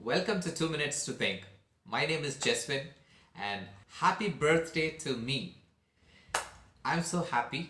Welcome to 2 Minutes to Think. My name is Jeswin and happy birthday to me. I'm so happy.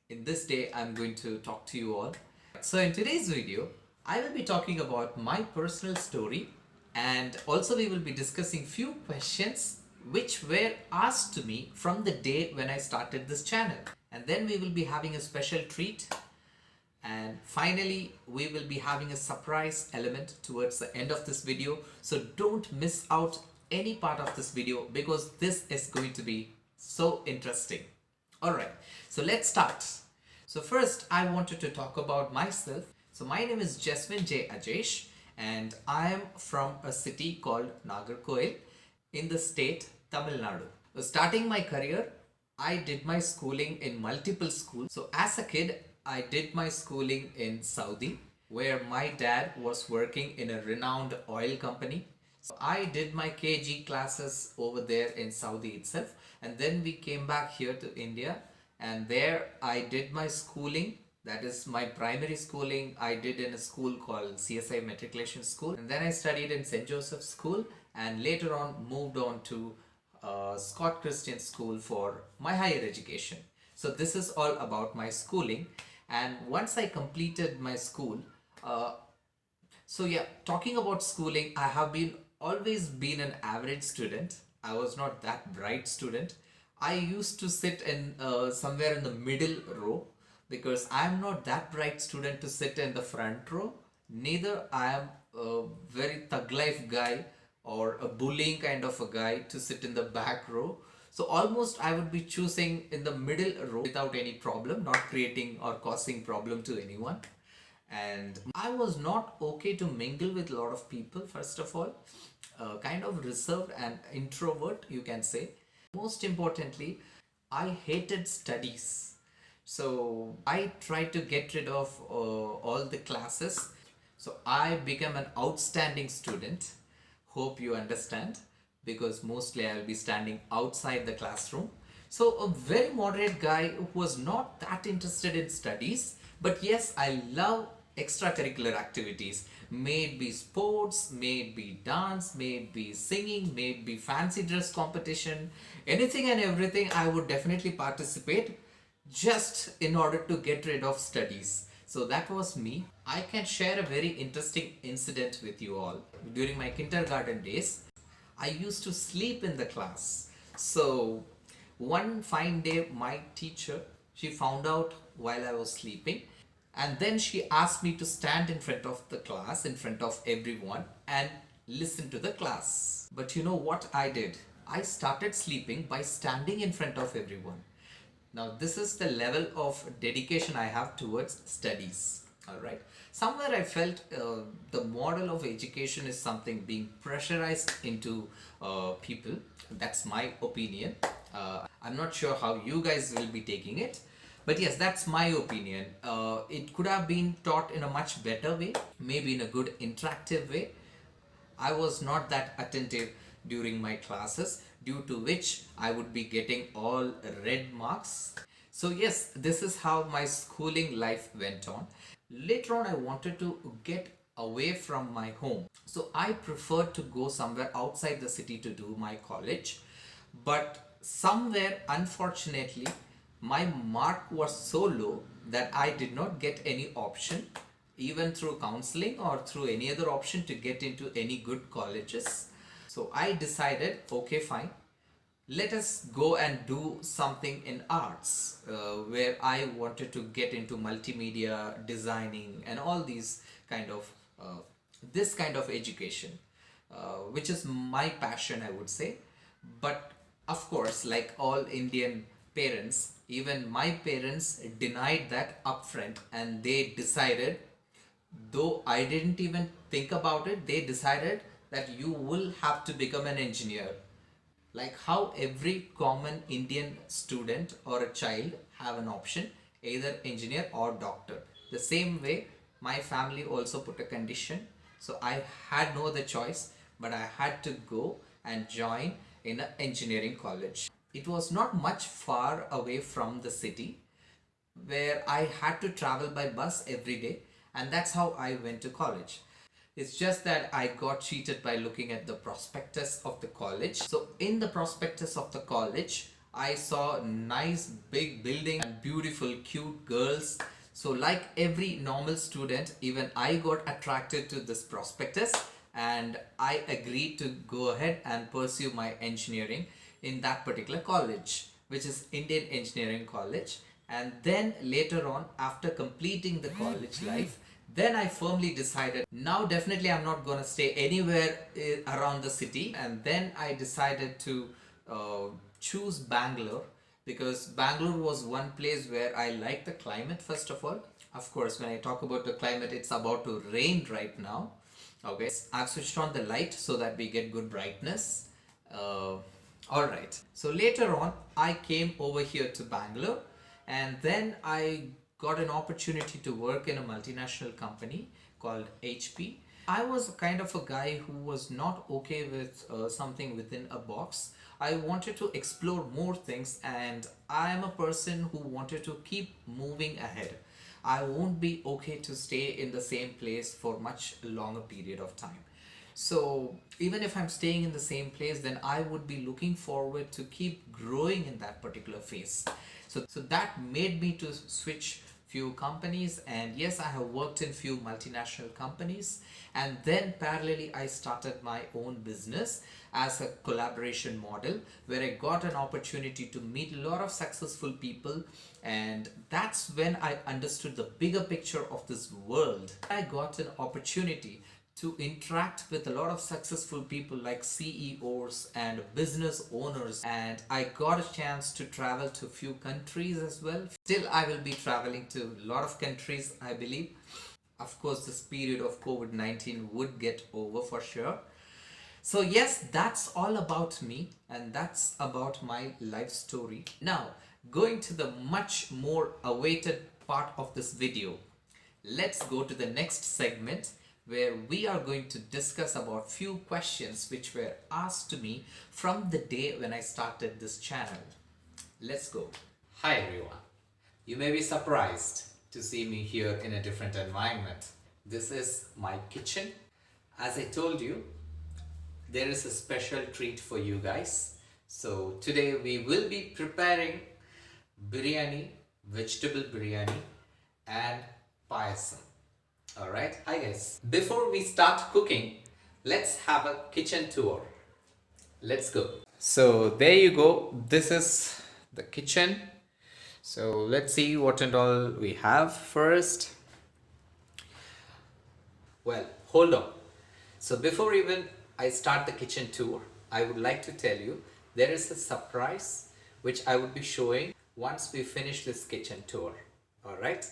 In this day, I'm going to talk to you all. So, in today's video, I will be talking about my personal story and also we will be discussing few questions which were asked to me from the day when I started this channel. And then we will be having a special treat and finally we will be having a surprise element towards the end of this video, so don't miss out any part of this video because this is going to be so interesting. Alright, so let's start. So first I wanted to talk about myself. So my name is Jeswin J. Ajesh and I am from a city called Nagarkoil in the state Tamil Nadu. Starting my career, I did my schooling in multiple schools. So as a kid, I did my schooling in Saudi, where my dad was working in a renowned oil company. So I did my KG classes over there in Saudi itself, and then we came back here to India, and there I did my schooling. That is my primary schooling I did in a school called CSI Matriculation School, and then I studied in St. Joseph's School, and later on moved on to Scott Christian School for my higher education. So this is all about my schooling. And once I completed my school, talking about schooling, I have been always been an average student. I was not that bright student. I used to sit in somewhere in the middle row because I am not that bright student to sit in the front row. Neither I am a very thug life guy or a bullying kind of a guy to sit in the back row. So almost I would be choosing in the middle row without any problem, not creating or causing problem to anyone. And I was not okay to mingle with a lot of people, first of all. Kind of reserved and introvert, you can say. Most importantly, I hated studies. So I tried to get rid of all the classes. So I became an outstanding student. Hope you understand, because mostly I will be standing outside the classroom. So a very moderate guy who was not that interested in studies, but yes, I love extracurricular activities. May it be sports, may it be dance, may it be singing, may it be fancy dress competition, anything and everything I would definitely participate just in order to get rid of studies. So that was me. I can share a very interesting incident with you all. During my kindergarten days, I used to sleep in the class. So one fine day, my teacher, she found out while I was sleeping, and then she asked me to stand in front of the class, in front of everyone, and listen to the class. But you know what I did? I started sleeping by standing in front of everyone. Now this is the level of dedication I have towards studies. Alright. Somewhere I felt the model of education is something being pressurized into people. That's my opinion. I'm not sure how you guys will be taking it. But yes, that's my opinion. It could have been taught in a much better way, maybe in a good interactive way. I was not that attentive during my classes, due to which I would be getting all red marks. So yes, this is how my schooling life went on. Later on, I wanted to get away from my home. So I preferred to go somewhere outside the city to do my college. But somewhere, unfortunately, my mark was so low that I did not get any option, even through counseling or through any other option, to get into any good colleges. So I decided, okay, fine, let us go and do something in arts, where I wanted to get into multimedia designing and all these kind of this kind of education, which is my passion, I would say. But of course, like all Indian parents, even my parents denied that upfront, and they decided, though I didn't even think about it, they decided that you will have to become an engineer. Like how every common Indian student or a child have an option, either engineer or doctor. The same way, my family also put a condition. So I had no other choice, but I had to go and join in an engineering college. It was not much far away from the city, where I had to travel by bus every day, and that's how I went to college. It's just that I got cheated by looking at the prospectus of the college. So in the prospectus of the college, I saw nice big building and beautiful cute girls. So like every normal student, even I got attracted to this prospectus and I agreed to go ahead and pursue my engineering in that particular college, which is Indian Engineering College. And then later on, after completing the college life, then I firmly decided now definitely I'm not going to stay anywhere around the city. And then I decided to choose Bangalore, because Bangalore was one place where I like the climate first of all. Of course, when I talk about the climate, it's about to rain right now. Okay, I've switched on the light so that we get good brightness. All right. So later on, I came over here to Bangalore, and then I got an opportunity to work in a multinational company called HP. I was kind of a guy who was not okay with something within a box. I wanted to explore more things, and I am a person who wanted to keep moving ahead. I won't be okay to stay in the same place for much longer period of time. So even if I'm staying in the same place, then I would be looking forward to keep growing in that particular phase. So that made me to switch few companies, and yes, I have worked in few multinational companies, and then parallelly I started my own business as a collaboration model where I got an opportunity to meet a lot of successful people, and that's when I understood the bigger picture of this world. I got an opportunity to interact with a lot of successful people like CEOs and business owners, and I got a chance to travel to few countries as well. Still I will be traveling to a lot of countries, I believe. Of course, this period of COVID-19 would get over for sure. So yes, that's all about me, and that's about my life story. Now, going to the much more awaited part of this video, let's go to the next segment where we are going to discuss about few questions which were asked to me from the day when I started this channel. Let's go. Hi everyone. You may be surprised to see me here in a different environment. This is my kitchen. As I told you, there is a special treat for you guys. So today we will be preparing biryani, vegetable biryani and payasam. Alright, hi guys. Before we start cooking, let's have a kitchen tour. Let's go. So there you go. This is the kitchen. So let's see what and all we have first. Well, hold on. So before even I start the kitchen tour, I would like to tell you there is a surprise which I would be showing once we finish this kitchen tour. Alright,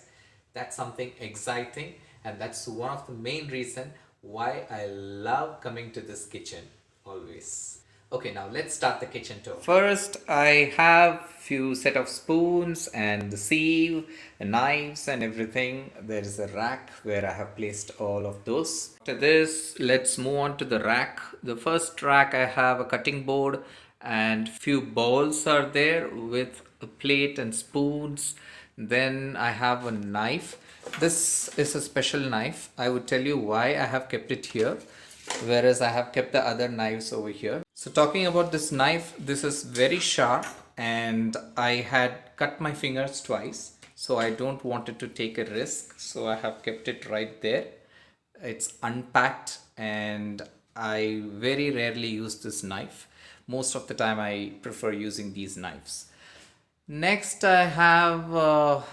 that's something exciting, and that's one of the main reason why I love coming to this kitchen always. Okay, now let's start the kitchen tour. First, I have few set of spoons and the sieve, the knives and everything. There is a rack where I have placed all of those. After this, let's move on to the rack. The first rack, I have a cutting board and few bowls are there with a plate and spoons. Then I have a knife. This is a special knife. I would tell you why I have kept it here, whereas I have kept the other knives over here. So talking about this knife, this is very sharp and I had cut my fingers twice, so I don't want it to take a risk, so I have kept it right there. It's unpacked and I very rarely use this knife. Most of the time I prefer using these knives. Next I have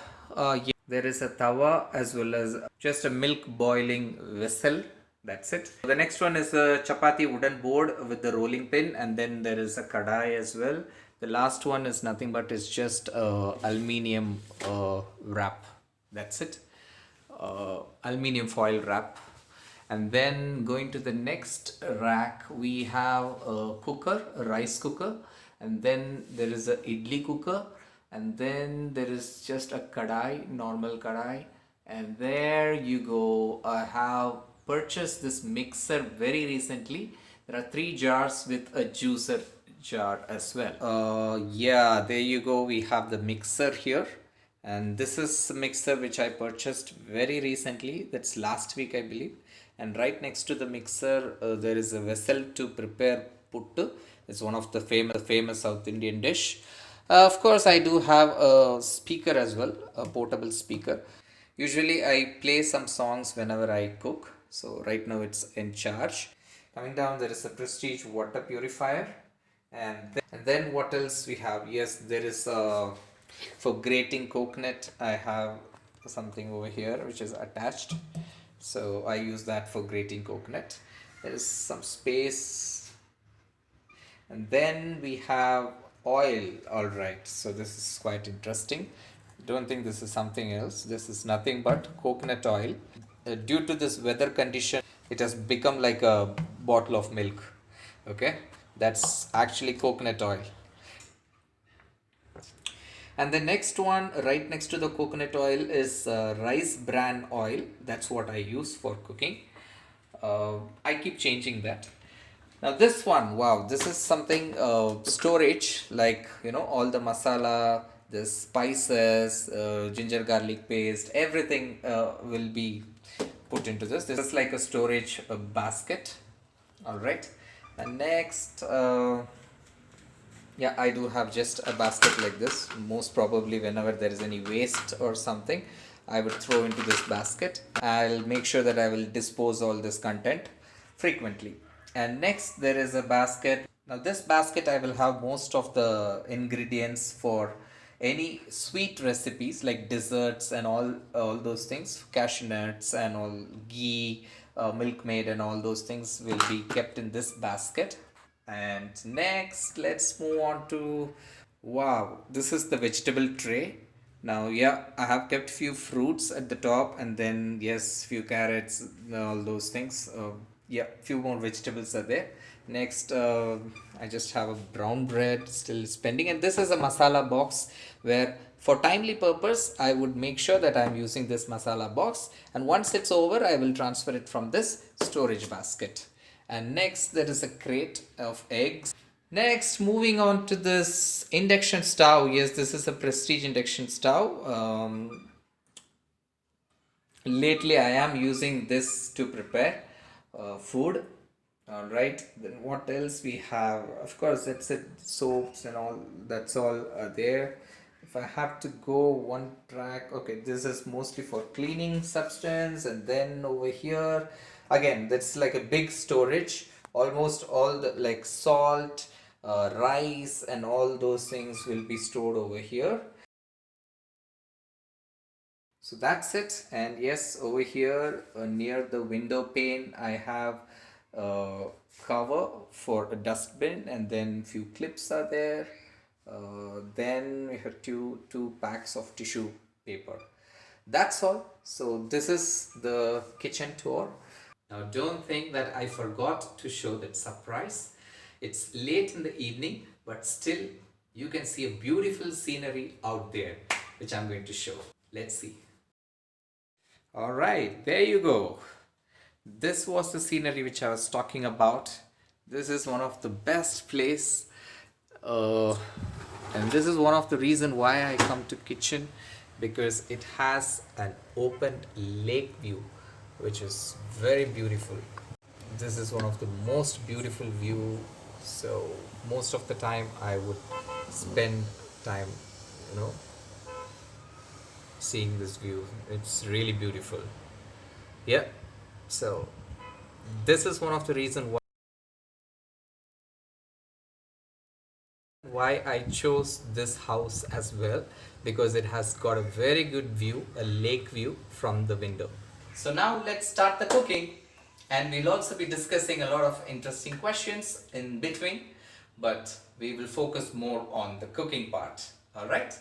there is a tawa as well as just a milk boiling vessel. That's it. The next one is a chapati wooden board with the rolling pin, and then there is a kadai as well. The last one is nothing but is just aluminium wrap. That's it. Aluminium foil wrap. And then going to the next rack, we have a cooker, a rice cooker, and then there is a idli cooker, and then there is just a kadai, normal kadai, and there you go. I have purchased this mixer very recently. There are 3 jars with a juicer jar as well. Yeah, there you go. We have the mixer here, and this is a mixer which I purchased very recently. That's last week, I believe. and right next to the mixer there is a vessel to prepare puttu. It's one of the famous South Indian dish. Of course, I do have a speaker as well, a portable speaker. Usually, I play some songs whenever I cook. So right now it's in charge. Coming down, there is a Prestige water purifier, and then what else we have? Yes, there is for grating coconut. I have something over here which is attached. So I use that for grating coconut. There is some space, and then we have oil. All right, so this is quite interesting. Don't think this is something else. This is nothing but coconut oil. Due to this weather condition, it has become like a bottle of milk. Okay, that's actually coconut oil. And the next one right next to the coconut oil is rice bran oil. That's what I use for cooking. I keep changing that. Now this one, wow, this is something storage, like all the masala, the spices, ginger garlic paste, everything will be put into this. This is like a storage basket. All right, and next. Yeah, I do have just a basket like this. Most probably whenever there is any waste or something, I would throw into this basket. I'll make sure that I will dispose all this content frequently. And next there is a basket. Now this basket I will have most of the ingredients for any sweet recipes like desserts and all those things. Cashew nuts and all, ghee, milkmaid and all those things will be kept in this basket. And next, let's move on to, wow, this is the vegetable tray. Now, yeah, I have kept few fruits at the top, and then yes, few carrots, all those things. Yeah, few more vegetables are there. Next, I just have a brown bread still spending, and this is a masala box where for timely purpose I would make sure that I'm using this masala box, and once it's over I will transfer it from this storage basket. And next there is a crate of eggs. Next, moving on to this induction stove. Yes, this is a Prestige induction stove. Lately I am using this to prepare food. All right, then what else we have? Of course, that's it, soaps and all, that's all there. If I have to go one track, okay, this is mostly for cleaning substance. And then over here again, that's like a big storage. Almost all the like salt, rice and all those things will be stored over here. So that's it. And yes, over here near the window pane I have cover for a dustbin, and then few clips are there. Then we have two packs of tissue paper. That's all. So this is the kitchen tour. Now don't think that I forgot to show that surprise. It's late in the evening, but still you can see a beautiful scenery out there, which I'm going to show. Let's see. All right, there you go. This was the scenery which I was talking about. This is one of the best place, and this is one of the reason why I come to kitchen, because it has an open lake view, which is very beautiful. This is one of the most beautiful view. So most of the time I would spend time, seeing this view. It's really beautiful. Yeah. So this is one of the reason why I chose this house as well, because it has got a very good view, a lake view from the window. So now let's start the cooking, and we'll also be discussing a lot of interesting questions in between, but we will focus more on the cooking part. All right.